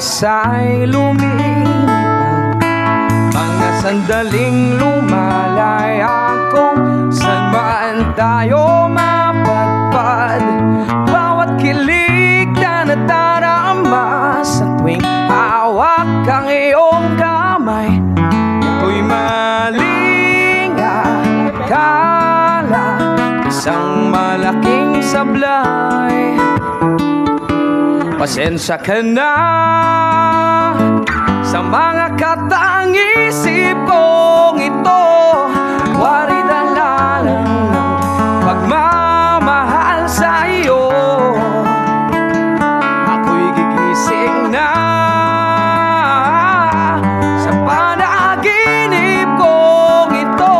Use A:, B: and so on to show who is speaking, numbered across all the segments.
A: oras ay lumilipad, mga sandaling lumalaya kung saan man tayo mapadpad. Bawat kilig na nadarama sa tuwing hawak ang iyong kamay, ako'y maling akala, isang malaking sablay. Pasensya ka na sa mga katang-isip kong ito, wari dala lang ng pagmamahal sa iyo. Ako'y gigising na sa panaginip kong ito,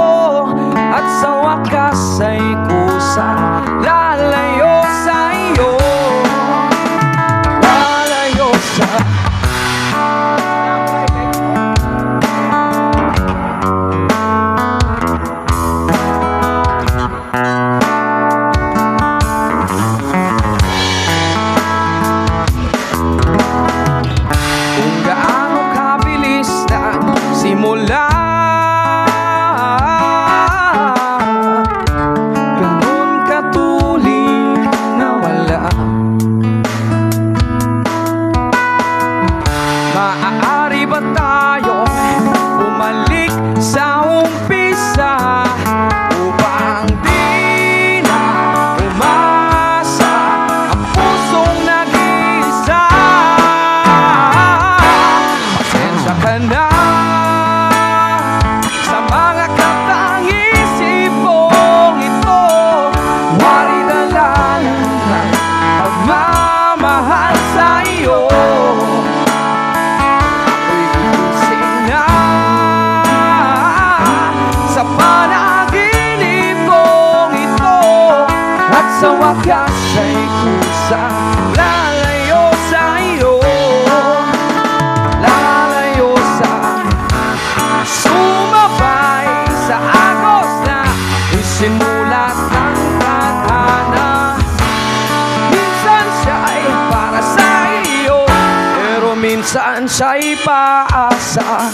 A: at sa wakas ay kusang lalayo sa iyo. Simula ganun katuloy na wala, maaari ba tayo bumalik sa umpisa upang di na umasa ang pusong nag-iisa? Pasensya ka na sa mga katang-isip kong ito, wari dala ng pagmamahal sa iyo. Ako'y gigising na sa panaginip kong ito, at sa wakas ay kusang lalayo sa iyo. Lalayo sa sumabay sa agos na isinulat ng tadhana. Minsan siya'y para sa iyo, pero minsan siya'y paasa.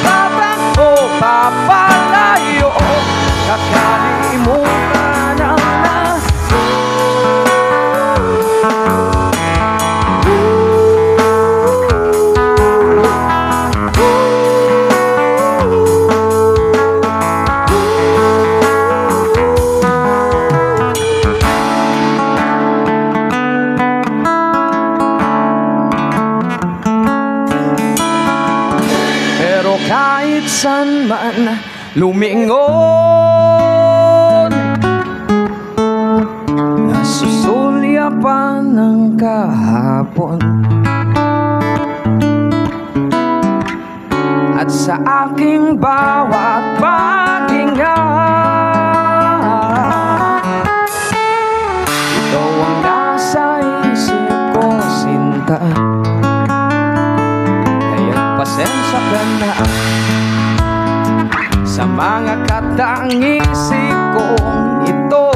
A: Tatakbo papalayo, kakalimutan ang kahit saan man lumingon, nasusulyapan ng kahapon, at sa aking bawat paghinga, ikaw ang nasa isip ko, sinta. Pasensya ka na sa mga katang-isip kong ito,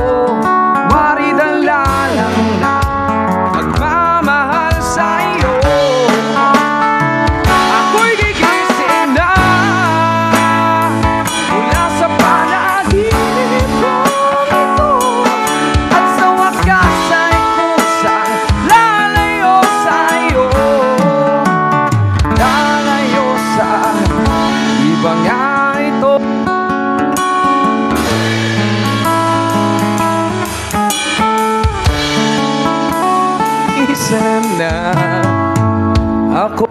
A: wari dala lang na pagmamahal sa iyo. Ako'y gigising na mula sa panaginip kong ito, at sa wakas ay kusang lalayo sa iyo. Iba nga ito, isip na ako